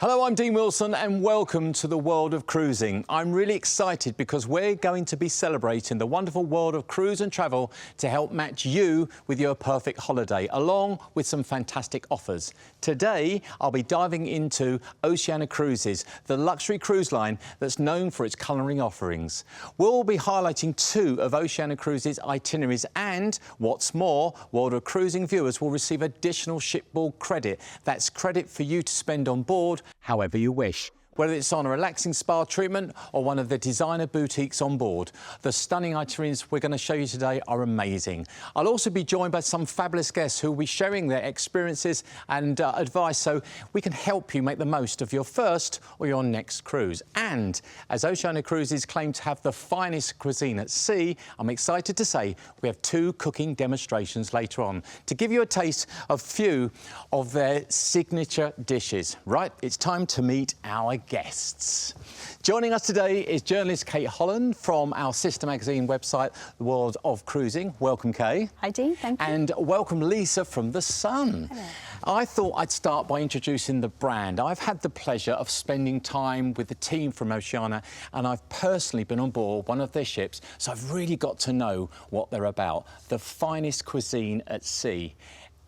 Hello, I'm Dean Wilson and welcome to the world of cruising. I'm really excited because we're going to be celebrating the wonderful world of cruise and travel to help match you with your perfect holiday, along with some fantastic offers. Today, I'll be diving into Oceania Cruises, the luxury cruise line that's known for its culinary offerings. We'll be highlighting two of Oceania Cruises' itineraries and, what's more, World of Cruising viewers will receive additional shipboard credit. That's credit for you to spend on board however you wish, whether it's on a relaxing spa treatment or one of the designer boutiques on board. The stunning itineraries we're going to show you today are amazing. I'll also be joined by some fabulous guests who will be sharing their experiences and advice so we can help you make the most of your first or your next cruise. And as Oceania Cruises claim to have the finest cuisine at sea, I'm excited to say we have two cooking demonstrations later on to give you a taste of a few of their signature dishes. Right, it's time to meet our guests. Joining us today is journalist Kate Holland from our sister magazine website, The World of Cruising. Welcome, Kay. Hi, Dean. Thank you. And welcome, Lisa from The Sun. Hello. I thought I'd start by introducing the brand. I've had the pleasure of spending time with the team from Oceania, and I've personally been on board one of their ships, so I've really got to know what they're about. The finest cuisine at sea.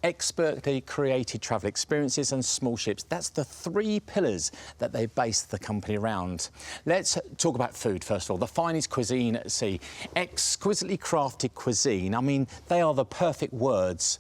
Expertly created travel experiences and small ships. That's the three pillars that they base the company around. Let's talk about food first of all. The finest cuisine at sea. Exquisitely crafted cuisine. I mean, they are the perfect words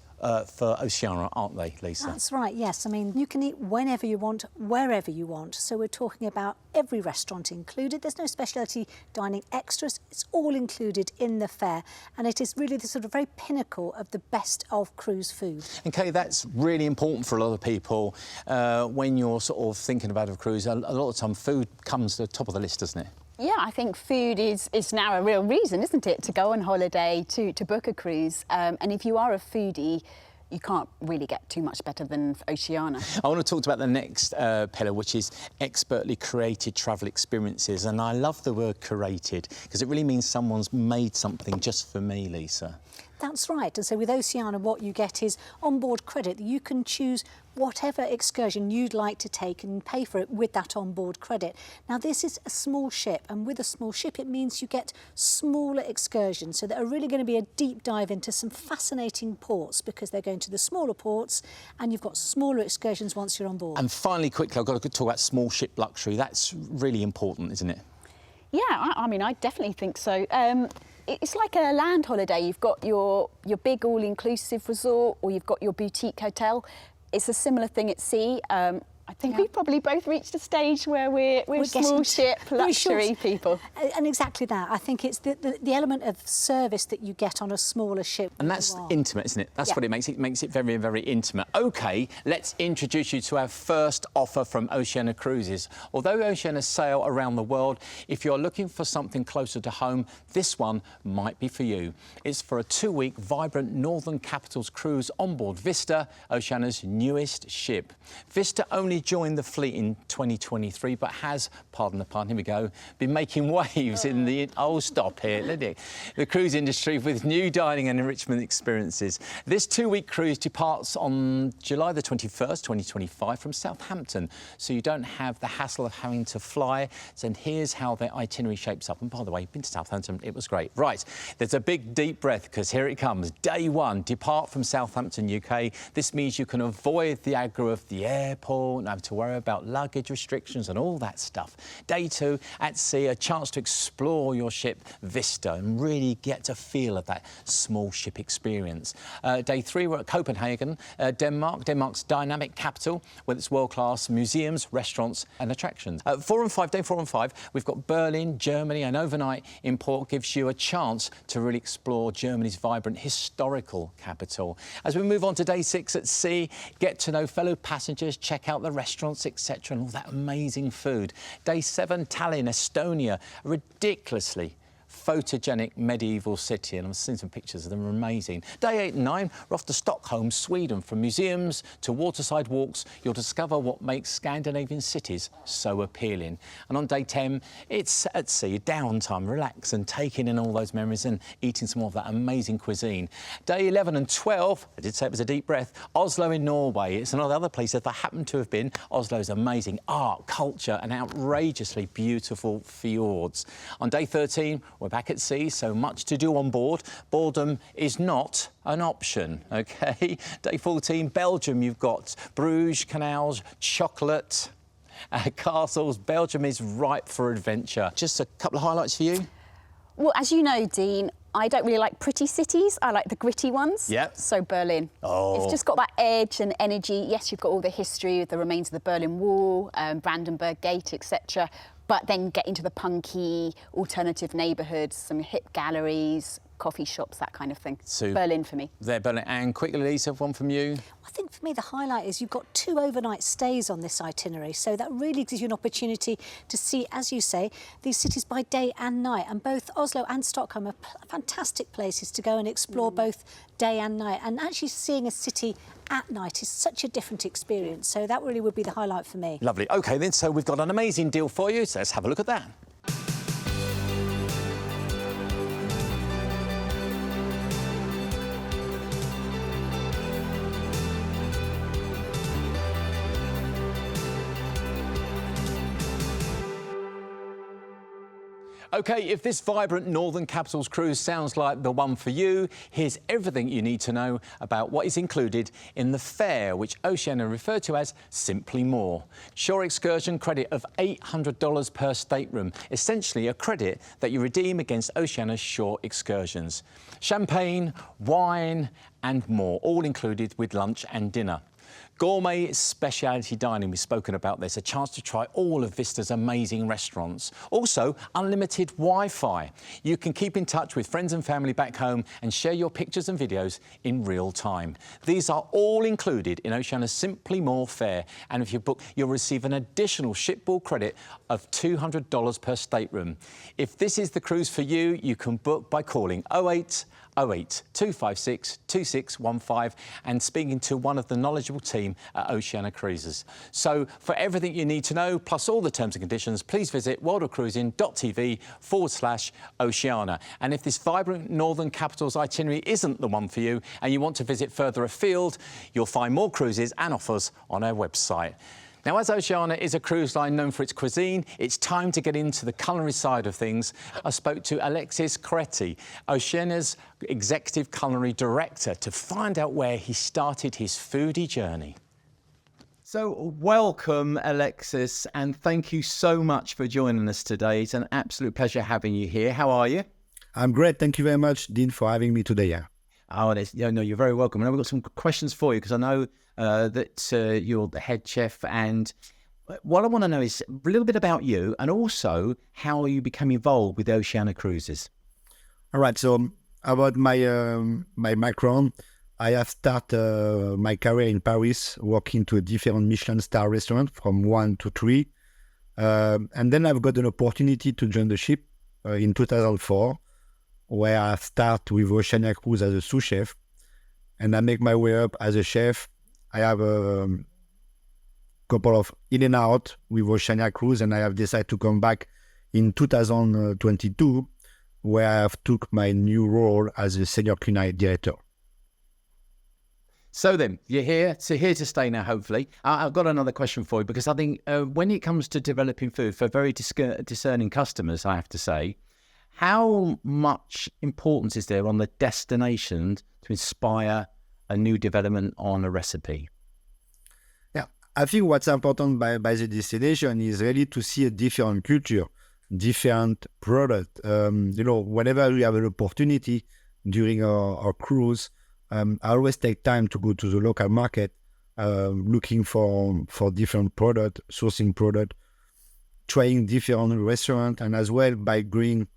for Oceania, aren't they, Lisa? That's right, yes. I mean, you can eat whenever you want, wherever you want. So we're talking about every restaurant included. There's no specialty dining extras. It's all included in the fare. And it is really the sort of very pinnacle of the best of cruise food. And Kay, that's really important for a lot of people when you're sort of thinking about a cruise. A lot of time food comes to the top of the list, doesn't it? Yeah, I think food is now a real reason, isn't it, to go on holiday, to book a cruise. And if you are a foodie, you can't really get too much better than Oceania. I want to talk about the next pillar, which is expertly created travel experiences. And I love the word curated because it really means someone's made something just for me, Lisa. That's right. And so with Oceania, what you get is onboard credit. You can choose whatever excursion you'd like to take and pay for it with that onboard credit. Now, this is a small ship, and with a small ship, it means you get smaller excursions, so that are really going to be a deep dive into some fascinating ports because they're going to the smaller ports, and you've got smaller excursions once you're on board. And finally, quickly, I've got to talk about small ship luxury. That's really important, isn't it? Yeah, I mean, I definitely think so. It's like a land holiday. You've got your big all-inclusive resort, or you've got your boutique hotel. It's a similar thing at sea. I think we've probably both reached a stage where we're small ship luxury people. And exactly that. I think it's the element of service that you get on a smaller ship. And that's intimate, isn't it? That's what it makes. It makes it very, very intimate. OK, let's introduce you to our first offer from Oceania Cruises. Although Oceania sail around the world, if you're looking for something closer to home, this one might be for you. It's for a 2-week vibrant Northern Capitals cruise on board Vista, Oceania's newest ship. Vista only joined the fleet in 2023, but has, pardon the pun, here we go, been making waves in the, stop here, the cruise industry with new dining and enrichment experiences. This 2-week cruise departs on July the 21st, 2025 from Southampton, so you don't have the hassle of having to fly. So here's how their itinerary shapes up. And by the way, been to Southampton, it was great. Right, there's a big deep breath because here it comes. Day 1, depart from Southampton, UK. This means you can avoid the aggro of the airport, not have to worry about luggage restrictions and all that stuff. Day 2, at sea, a chance to explore your ship Vista and really get a feel of that small ship experience. Day 3, we're at Copenhagen, Denmark's dynamic capital with its world-class museums, restaurants and attractions. Day 4 and 5, we've got Berlin, Germany. An overnight in port gives you a chance to really explore Germany's vibrant historical capital. As we move on to Day 6 at sea, get to know fellow passengers, check out the restaurants, etc., and all that amazing food. Day 7, Tallinn, Estonia, a ridiculously photogenic medieval city, and I've seen some pictures of them, amazing. Day 8 and 9, we're off to Stockholm, Sweden. From museums to waterside walks, you'll discover what makes Scandinavian cities so appealing. And on day 10, it's at sea, downtime, relax and taking in all those memories and eating some more of that amazing cuisine. Day 11 and 12, I did say it was a deep breath, Oslo in Norway. It's another other place that I happen to have been. Oslo's amazing art, culture and outrageously beautiful fjords. On day 13, we're back at sea, so much to do on board. Boredom is not an option, OK? Day 14, Belgium, you've got Bruges, canals, chocolate, castles. Belgium is ripe for adventure. Just a couple of highlights for you? Well, as you know, Dean, I don't really like pretty cities. I like the gritty ones. Yep. So Berlin. Oh. It's just got that edge and energy. Yes, you've got all the history, the remains of the Berlin Wall, Brandenburg Gate, etc. But then get into the punky, alternative neighbourhoods, some hip galleries, coffee shops, that kind of thing. Berlin for me. There, Berlin. And quickly, Lisa, one from you? I think for me the highlight is you've got 2 overnight stays on this itinerary, so that really gives you an opportunity to see, as you say, these cities by day and night. And both Oslo and Stockholm are fantastic places to go and explore both day and night. And actually seeing a city at night is such a different experience, so that really would be the highlight for me. Lovely. OK then, so we've got an amazing deal for you, so let's have a look at that. OK, if this vibrant Northern Capitals cruise sounds like the one for you, here's everything you need to know about what is included in the fare, which Oceania refer to as Simply More. Shore excursion credit of $800 per stateroom, essentially a credit that you redeem against Oceania's shore excursions. Champagne, wine and more, all included with lunch and dinner. Gourmet speciality dining, we've spoken about this, a chance to try all of Vista's amazing restaurants. Also, unlimited Wi-Fi. You can keep in touch with friends and family back home and share your pictures and videos in real time. These are all included in Oceania's Simply More fare, and if you book, you'll receive an additional shipboard credit of $200 per stateroom. If this is the cruise for you, you can book by calling 08 256 2615 and speaking to one of the knowledgeable team at Oceania Cruises. So for everything you need to know, plus all the terms and conditions, please visit worldofcruising.tv/Oceania. And if this vibrant Northern Capitals itinerary isn't the one for you and you want to visit further afield, you'll find more cruises and offers on our website. Now, as Oceania is a cruise line known for its cuisine, it's time to get into the culinary side of things. I spoke to Alexis Coretti, Oceania's Executive Culinary Director, to find out where he started his foodie journey. So welcome, Alexis, and thank you so much for joining us today. It's an absolute pleasure having you here. How are you? I'm great. Thank you very much, Dean, for having me today. Yeah. Oh, no, you're very welcome. And I've got some questions for you because I know that you're the head chef, and what I want to know is a little bit about you and also how you became involved with Oceania Cruises. All right. So about my background, I have started my career in Paris, working to a different Michelin-star restaurant from 1 to 3, and then I've got an opportunity to join the ship in 2004, where I start with Oceania Cruise as a sous chef, and I make my way up as a chef. I have a couple of in and out with Oceania Cruise, and I have decided to come back in 2022, where I have took my new role as a senior culinary director. So then, you're here to stay now, hopefully. I've got another question for you, because I think when it comes to developing food for very discerning customers, I have to say, how much importance is there on the destination to inspire a new development on a recipe? Yeah, I think what's important by the destination is really to see a different culture, different product. Whenever we have an opportunity during our cruise, I always take time to go to the local market, looking for different product, sourcing product, trying different restaurants, and as well by going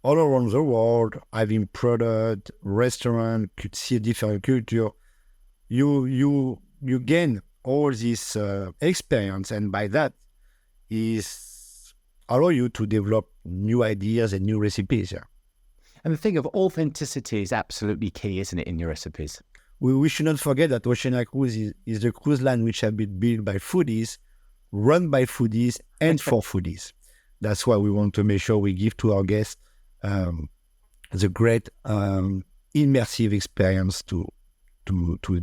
all around the world, having product, restaurant, could see a different culture. You gain all this experience, and by that is allow you to develop new ideas and new recipes. Yeah. And the thing of authenticity is absolutely key, isn't it, in your recipes? We should not forget that Oceania Cruises is the cruise line which have been built by foodies, run by foodies, and for foodies. That's why we want to make sure we give to our guests the great immersive experience to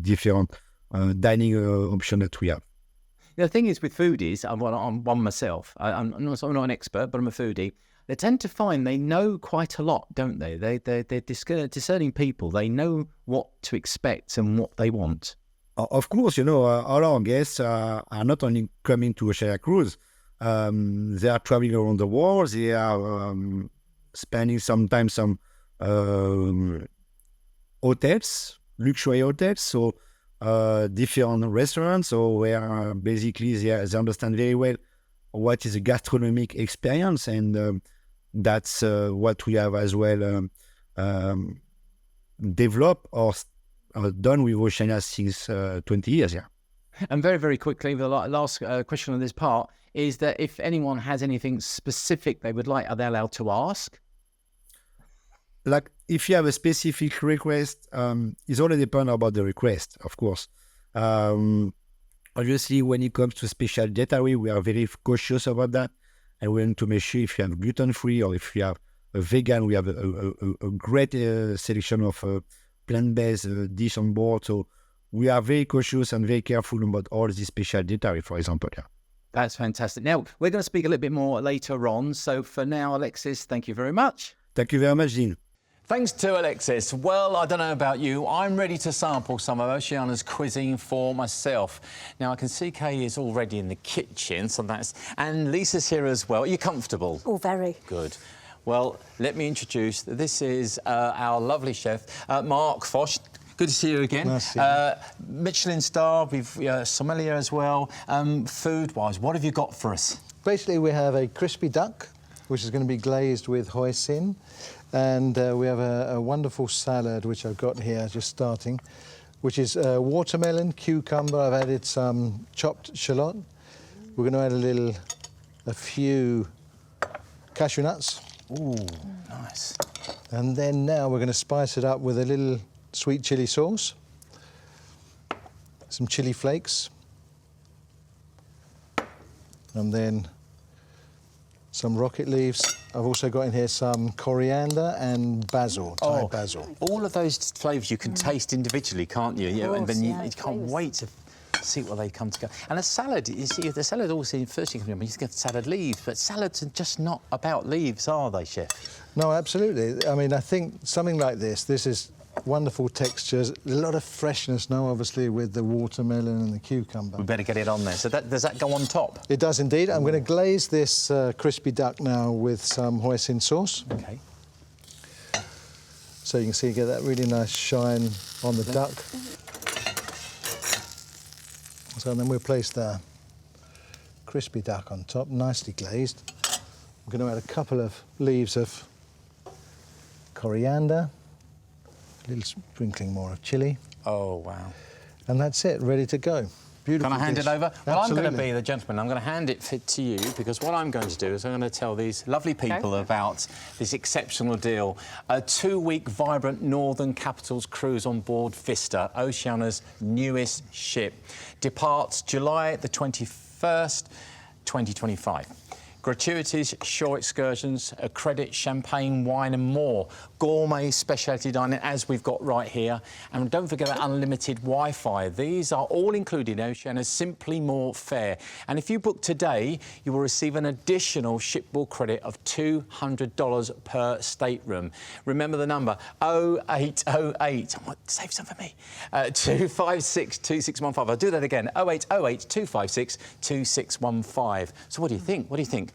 different dining options that we have. The thing is with foodies, I'm one myself. I'm not an expert, but I'm a foodie. They tend to find they know quite a lot, don't they? They're discerning people. They know what to expect and what they want. Of course, all our guests are not only coming to Oceania Cruise. They are traveling around the world. They are spending sometimes some hotels, luxury hotels, so different restaurants, so where basically they understand very well what is a gastronomic experience, and that's what we have as well developed or done with Oceania since 20 years. Yeah. And very, very quickly, the last question on this part is that if anyone has anything specific they would like, are they allowed to ask? Like, if you have a specific request, it's all depends about the request, of course. Obviously, when it comes to special dietary, we are very cautious about that. And we want to make sure if you have gluten-free or if you have a vegan, we have a great selection of plant-based dish on board. So we are very cautious and very careful about all the special dietary, for example. Yeah. That's fantastic. Now, we're going to speak a little bit more later on. So for now, Alexis, thank you very much. Thank you very much, Dean. Thanks to Alexis. Well, I don't know about you, I'm ready to sample some of Oceania's cuisine for myself. Now, I can see Kaye is already in the kitchen, so that's... And Lisa's here as well. Are you comfortable? Oh, very. Good. Well, let me introduce... This is our lovely chef, Marc Fosh. Good to see you again. Nice to see you. Michelin-star, with sommelier as well. Food-wise, what have you got for us? Basically, we have a crispy duck, which is going to be glazed with hoisin. And we have a wonderful salad, which I've got here, just starting, which is watermelon, cucumber. I've added some chopped shallot. We're going to add a few cashew nuts. Ooh, nice. And then now we're going to spice it up with a little sweet chili sauce, some chili flakes, and then some rocket leaves. I've also got in here some coriander and basil, Thai basil. All of those flavours you can taste individually, can't you? Course, and then you can't flavours. wait to see what they come together. And a salad, you see, the salad also, first you can get salad leaves, but salads are just not about leaves, are they, chef? No, absolutely. I mean, I think something like this is wonderful textures, a lot of freshness now, obviously, with the watermelon and the cucumber. We better get it on there. So does that go on top? It does indeed. I'm going to glaze this crispy duck now with some hoisin sauce. OK. So you can see, get that really nice shine on the duck. So then we'll place the crispy duck on top, nicely glazed. I'm going to add a couple of leaves of coriander, a little sprinkling more of chili. Oh, wow. And that's it, ready to go. Beautiful Can I hand dish. it over? Well, I'm going to Absolutely. be the gentleman. I'm going to hand it to you, because what I'm going to do is I'm going to tell these lovely people about this exceptional deal. A 2-week vibrant Northern Capitals cruise on board Vista, Oceania's newest ship. Departs July the 21st, 2025. Gratuities, shore excursions, accredit, champagne, wine and more. Gourmet specialty dining, as we've got right here. And don't forget that unlimited Wi-Fi. These are all included in Oceania's Simply More fare. And if you book today, you will receive an additional shipboard credit of $200 per stateroom. Remember the number, 0808. Save some for me. 256 2615. I'll do that again, 0808 256 2615. So what do you think? What do you think?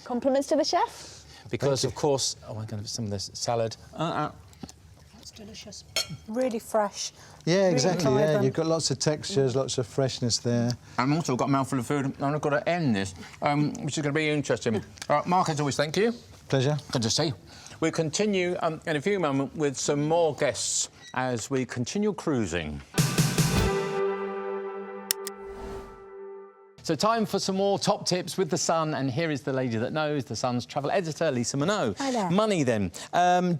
Compliments to the chef. Because, of course... Oh, I'm going to have some of this salad. That's delicious. Really fresh. Yeah, exactly, yeah. vibrant. You've got lots of textures, lots of freshness there. I've also got a mouthful of food, and I've got to end this, which is going to be interesting. Marc, as always, thank you. Pleasure. Good to see you. We'll continue in a few moments with some more guests as we continue cruising. So time for some more top tips with The Sun, and here is the lady that knows, The Sun's travel editor, Lisa Minot. Hi there. Money then.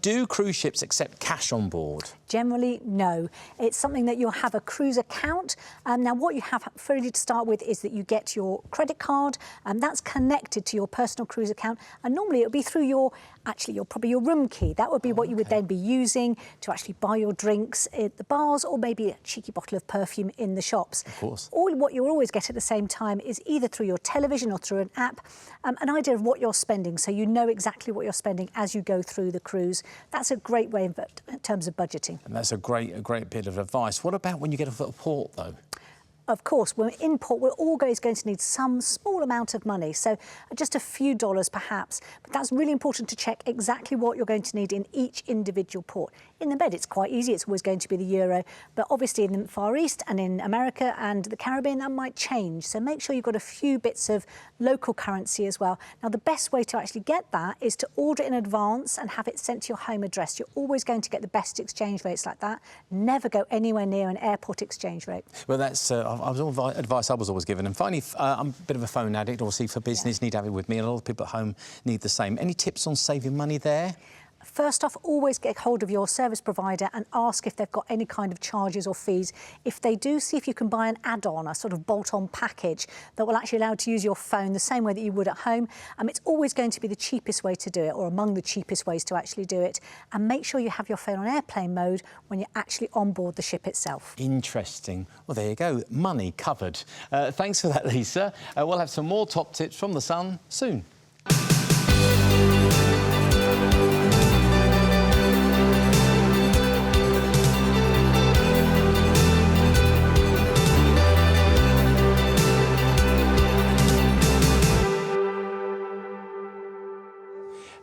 Do cruise ships accept cash on board? Generally, no. It's something that you'll have a cruise account. Now, what you have for you to start with is that you get your credit card, and that's connected to your personal cruise account. And normally it'll be through your room key. That would be what you would then be using to actually buy your drinks at the bars, or maybe a cheeky bottle of perfume in the shops. Of course. All what you'll always get at the same time is either through your television or through an app, an idea of what you're spending, so you know exactly what you're spending as you go through the cruise. That's a great way in terms of budgeting. And that's a great bit of advice. What about when you get off at a port, though? Of course, when we're in port, we're always going to need some small amount of money, so just a few dollars perhaps. But that's really important to check exactly what you're going to need in each individual port. In the Med, it's quite easy. It's always going to be the euro. But obviously in the Far East and in America and the Caribbean, that might change. So make sure you've got a few bits of local currency as well. Now, the best way to actually get that is to order in advance and have it sent to your home address. You're always going to get the best exchange rates like that. Never go anywhere near an airport exchange rate. Well, that's advice I was always given. And finally, I'm a bit of a phone addict, obviously, for business, need to have it with me. And a lot of people at home need the same. Any tips on saving money there? First off, always get hold of your service provider and ask if they've got any kind of charges or fees. If they do, see if you can buy an add-on, a sort of bolt-on package that will actually allow you to use your phone the same way that you would at home. It's always going to be the cheapest way to do it, or among the cheapest ways to actually do it. And make sure you have your phone on airplane mode when you're actually on board the ship itself. Interesting. Well, there you go. Money covered. Thanks for that, Lisa. We'll have some more top tips from The Sun soon.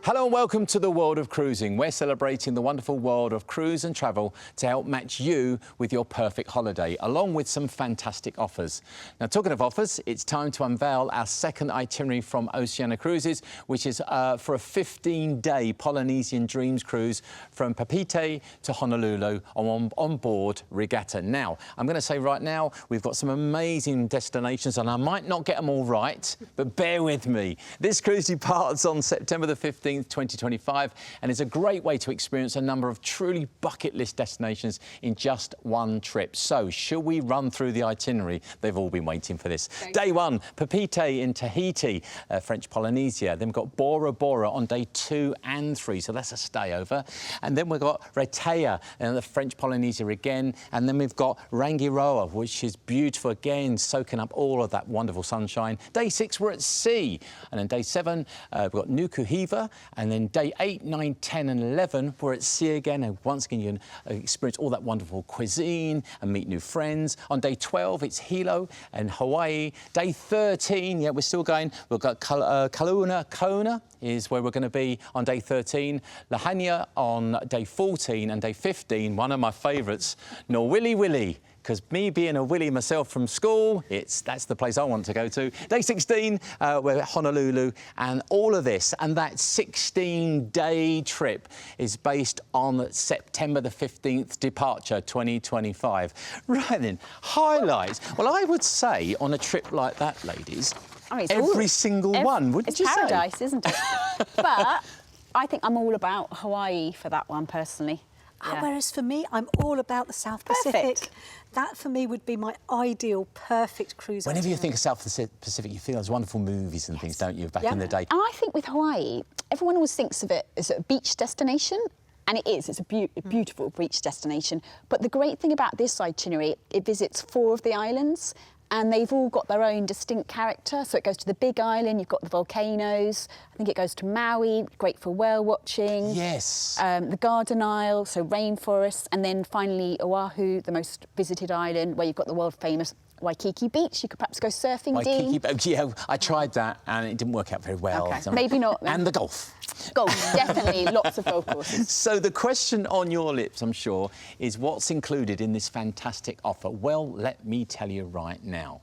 Hello and welcome to the world of cruising. We're celebrating the wonderful world of cruise and travel to help match you with your perfect holiday, along with some fantastic offers. Now, talking of offers, it's time to unveil our second itinerary from Oceania Cruises, which is for a 15-day Polynesian Dreams cruise from Papeete to Honolulu on board Regatta. Now, I'm going to say right now, we've got some amazing destinations, and I might not get them all right, but bear with me. This cruise departs on September the 15th, 2025, and it's a great way to experience a number of truly bucket list destinations in just one trip. So, shall we run through the itinerary? They've all been waiting for this. Day one, Papeete in Tahiti, French Polynesia. Then we've got Bora Bora on day 2 and 3, so that's a stay over. And then we've got Regatta, the French Polynesia again. And then we've got Rangiroa, which is beautiful again, soaking up all of that wonderful sunshine. Day 6, we're at sea. And then day 7, we've got Nukuhiva. And then day 8, 9, 10 and 11, we're at sea again. And once again, you can experience all that wonderful cuisine and meet new friends. On day 12, it's Hilo and Hawaii. Day 13, yeah, we're still going. We've got Kona is where we're going to be on day 13. Lahaina on day 14, and day 15, one of my favourites, Norwili. Because me being a Willie myself from school, that's the place I want to go to. Day 16, we're at Honolulu, and all of this and that 16-day trip is based on September the 15th departure, 2025. Right then, highlights. Well, I would say on a trip like that, ladies, every single one, wouldn't you say? It's paradise, isn't it? But I think I'm all about Hawaii for that one, personally. Yeah. Whereas for me, I'm all about the South Pacific. That for me would be my ideal, perfect cruise. Whenever you think of South Pacific, you feel those wonderful movies and things, don't you, back in the day? And I think with Hawaii, everyone always thinks of it as a beach destination. And it is, it's a beautiful beach destination. But the great thing about this itinerary, it visits 4 of the islands, and they've all got their own distinct character. So it goes to the Big Island, you've got the volcanoes. I think it goes to Maui, great for whale watching. Yes. The Garden Isle, so rainforests. And then finally Oahu, the most visited island, where you've got the world famous Waikiki Beach. You could perhaps go surfing, Dean. Yeah, I tried that and it didn't work out very well. Okay, So. maybe not then. And the golf. Golf, definitely, lots of golf courses. So the question on your lips, I'm sure, is what's included in this fantastic offer? Well, let me tell you right now.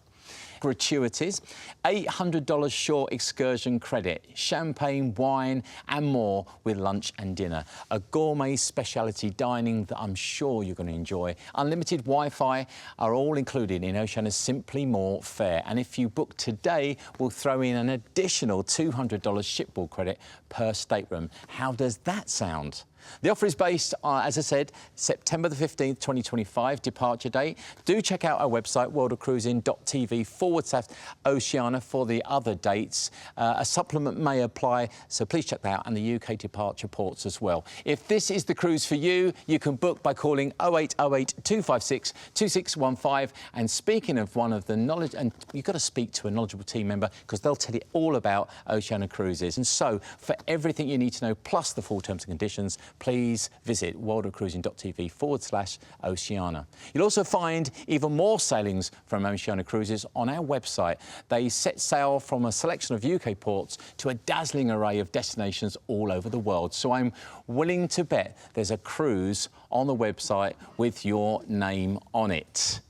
gratuities, $800 shore excursion credit, champagne, wine and more with lunch and dinner. A gourmet specialty dining that I'm sure you're going to enjoy. Unlimited Wi-Fi are all included in Oceania's Simply More fare. And if you book today, we'll throw in an additional $200 shipboard credit per stateroom. How does that sound? The offer is based on, as I said, September the 15th, 2025 departure date. Do check out our website, worldofcruising.tv/Oceania for the other dates. A supplement may apply, so please check that out, and the UK departure ports as well. If this is the cruise for you, you can book by calling 0808 256 2615. And speaking of one of the knowledge, and you've got to speak to a knowledgeable team member because they'll tell you all about Oceania Cruises. And so, for everything you need to know, plus the full terms and conditions, please visit worldofcruising.tv/Oceania. You'll also find even more sailings from Oceania Cruises on our website. They set sail from a selection of UK ports to a dazzling array of destinations all over the world. So I'm willing to bet there's a cruise on the website with your name on it.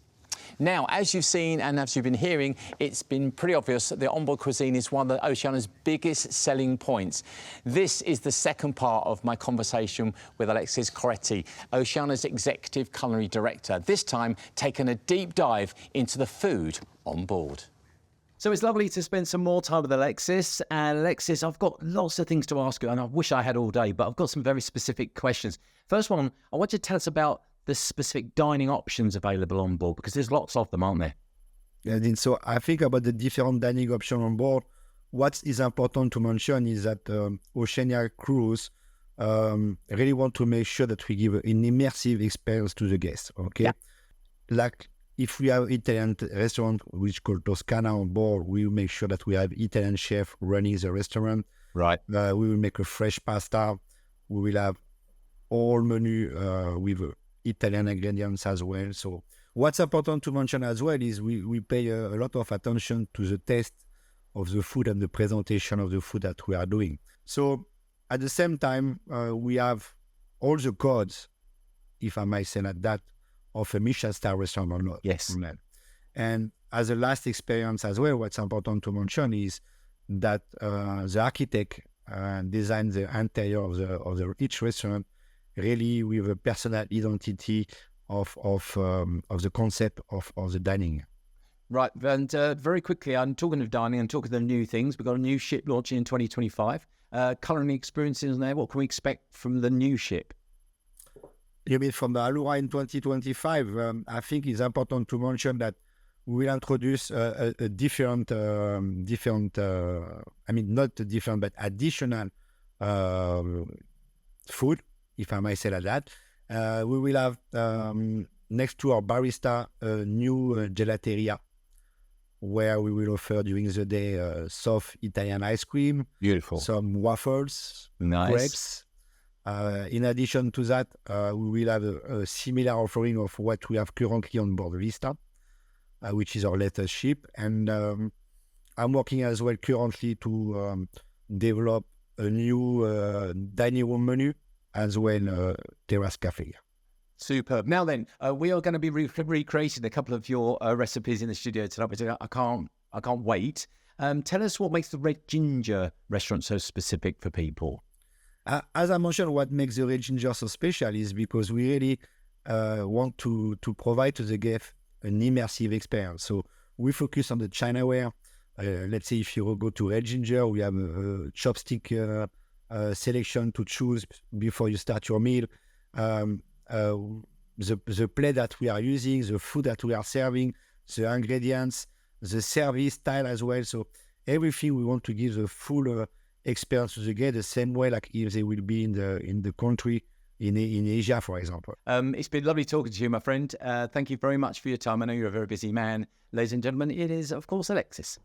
Now, as you've seen and as you've been hearing, it's been pretty obvious that the onboard cuisine is one of Oceania's biggest selling points. This is the second part of my conversation with Alexis Coretti, Oceania's Executive Culinary Director, this time taking a deep dive into the food on board. So it's lovely to spend some more time with Alexis. And Alexis, I've got lots of things to ask you, and I wish I had all day, but I've got some very specific questions. First one, I want you to tell us about the specific dining options available on board, because there's lots of them, aren't there? Yeah, and so I think about the different dining options on board. What is important to mention is that Oceania Cruise really want to make sure that we give an immersive experience to the guests, okay? Yeah. Like if we have Italian restaurant, which called Toscana on board, we will make sure that we have Italian chef running the restaurant. Right. We will make a fresh pasta. We will have all menu with Italian ingredients as well. So what's important to mention as well is we pay a lot of attention to the taste of the food and the presentation of the food that we are doing. So at the same time, we have all the codes, if I might say like that, of a Michelin-star restaurant or not. Yes. And as a last experience as well, what's important to mention is that the architect designed the interior of each restaurant really with a personal identity of the concept of the dining. Right, and very quickly, I'm talking of dining, I'm talking of new things. We've got a new ship launching in 2025. Culinary experiences in there, what can we expect from the new ship? You mean from the Allura in 2025? I think it's important to mention that we will introduce a different, I mean, not different, but additional food, if I might say like that. We will have, next to our barista, a new gelateria, where we will offer during the day soft Italian ice cream. Beautiful. Some waffles, nice. Crepes. In addition to that, we will have a similar offering of what we have currently on board Vista, which is our latest ship. And I'm working as well currently to develop a new dining room menu, as well terrace cafe. Superb. Now then, we are going to be recreating a couple of your recipes in the studio tonight, which I can't wait. Tell us what makes the Red Ginger restaurant so specific for people. As I mentioned, what makes the Red Ginger so special is because we really want to provide to the guest an immersive experience. So we focus on the Chinaware. Let's say if you go to Red Ginger, we have a chopstick selection to choose before you start your meal. The plate that we are using, the food that we are serving, the ingredients, the service style as well. So everything we want to give the full experience to the guest, the same way like if they will be in the country in Asia, for example. It's been lovely talking to you, my friend. Thank you very much for your time. I know you're a very busy man. Ladies and gentlemen, it is, of course, Alexis.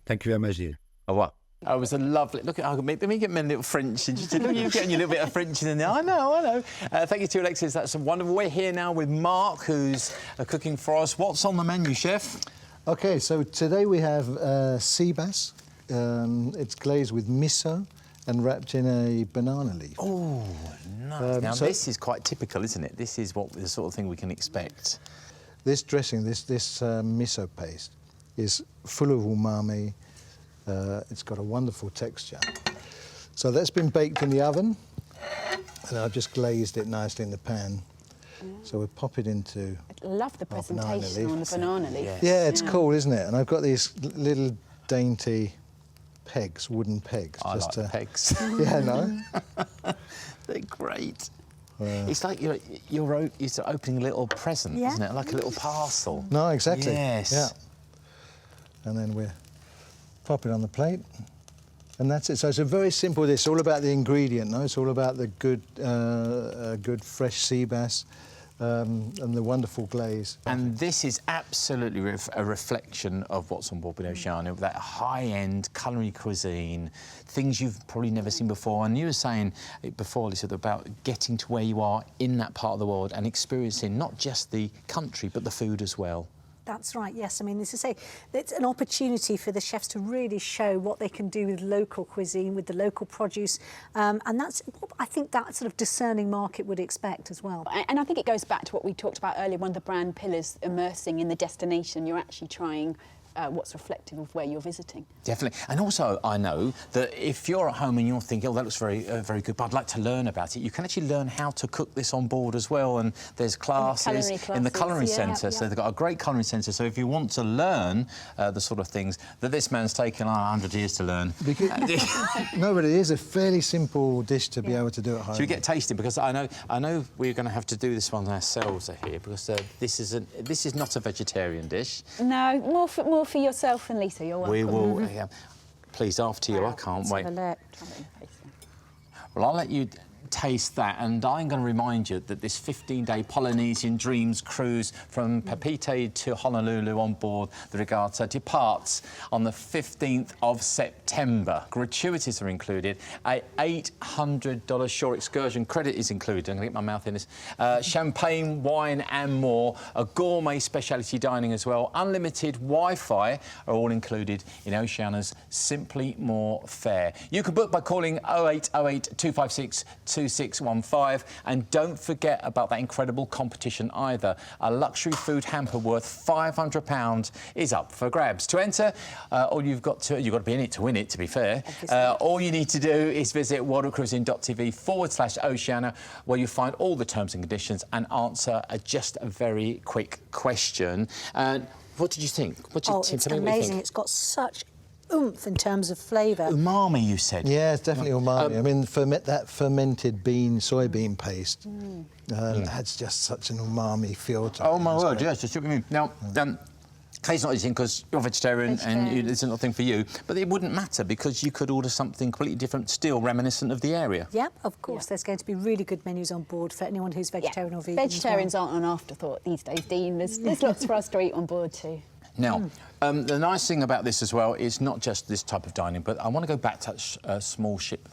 Thank you very much, dear. Au revoir. Oh, it was a lovely... Look, let me get me a little French. Look, you're getting your little bit of French in there. I know. Thank you to Alexis. That's wonderful. We're here now with Marc, who's cooking for us. What's on the menu, chef? Okay, so today we have sea bass. It's glazed with miso and wrapped in a banana leaf. Oh, nice. Now, this is quite typical, isn't it? This is the sort of thing we can expect. This dressing, this miso paste, is full of umami. It's got a wonderful texture. So that's been baked in the oven, and I've just glazed it nicely in the pan. So we'll pop it into. I love the our banana presentation leaf. on the banana leaf. Yeah, it's cool, isn't it? And I've got these little dainty pegs, wooden pegs. I like the pegs. Yeah, no. They're great. It's like you're opening a little present, Yeah. isn't it? Like a little parcel. No, exactly. Yes. Yeah. And then we pop it on the plate, and that's it. So it's a very simple dish. It's all about the ingredient, no? It's all about the good fresh sea bass and the wonderful glaze. And this is absolutely a reflection of what's on board with Oceania, with that high-end culinary cuisine, things you've probably never seen before. And you were saying it before, Lisa, about getting to where you are in that part of the world and experiencing not just the country, but the food as well. That's right, yes. I mean, as I say, it's an opportunity for the chefs to really show what they can do with local cuisine, with the local produce. And that's, I think, that sort of discerning market would expect as well. And I think it goes back to what we talked about earlier, one of the brand pillars, immersing in the destination. You're actually trying what's reflective of where you're visiting. Definitely. And also, I know that if you're at home and you're thinking, oh, that looks very good, but I'd like to learn about it, you can actually learn how to cook this on board as well. And there's classes in the culinary centre. So they've got a great culinary centre. So if you want to learn the sort of things that this man's taken 100 years to learn. No, but it is a fairly simple dish to be able to do at home. Should we get tasting? Because I know we're going to have to do this one ourselves here, because this is not a vegetarian dish. No, more for yourself and Lisa. You're welcome. We will. Please, after you. I can't wait. Have a look. Well, I'll let you taste that, and I'm going to remind you that this 15-day Polynesian Dreams cruise from Papeete to Honolulu on board the Regatta departs on the 15th of September. Gratuities are included. A $800 shore excursion credit is included. I'm going to get my mouth in this. Champagne, wine and more. A gourmet specialty dining as well. Unlimited Wi-Fi are all included in Oceania's Simply More fare. You can book by calling 0808 256 2615, and don't forget about that incredible competition either. A luxury food hamper worth £500 is up for grabs. To enter, all you've got to be in it to win it, to be fair. All you need to do is visit worldofcruising.tv/Oceania, where you find all the terms and conditions and answer just a very quick question. What did you think? It's amazing. It's got such oomph in terms of flavour. Umami, you said? Yeah, it's definitely umami. I mean, that fermented soybean paste adds just such an umami feel to it. Oh, my word, yes, that's what you mean. Now, Kaye's not eating because you're vegetarian and it's not a thing for you, but it wouldn't matter because you could order something completely different, still reminiscent of the area. Yeah, of course. There's going to be really good menus on board for anyone who's vegetarian or vegan. Vegetarians aren't an afterthought these days, Dean. There's lots for us to eat on board too. Now, the nice thing about this as well is not just this type of dining, but I want to go back to that small ship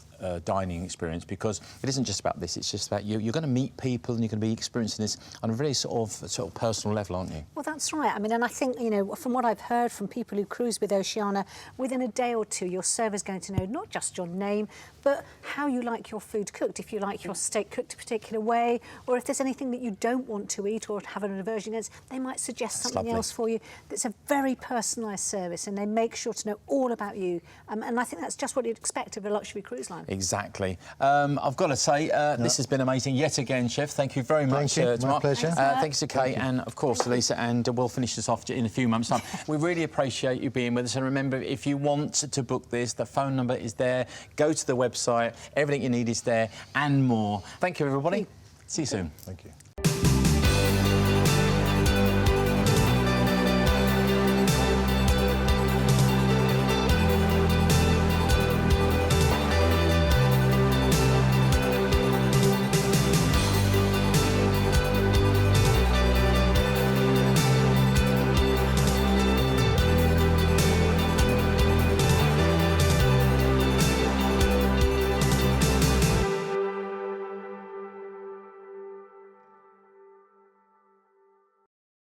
dining experience, because it isn't just about this, it's just about you're going to meet people and you're going to be experiencing this on a very sort of personal level, aren't you? Well, that's right. I mean, and I think, you know, from what I've heard from people who cruise with Oceania, within a day or two, your server's going to know not just your name, but how you like your food cooked. If you like your steak cooked a particular way, or if there's anything that you don't want to eat or have an aversion against, they might suggest something else for you. It's a very personalised service, and they make sure to know all about you. And I think that's just what you'd expect of a luxury cruise line. Exactly. I've got to say, this has been amazing yet again, Chef. Thank you very much. Thank you. My pleasure. Thanks to Kaye and, of course, to Lisa, and we'll finish this off in a few months' time. We really appreciate you being with us, and remember, if you want to book this, the phone number is there. Go to the website. Everything you need is there and more. Thank you, everybody. See you soon. Thank you.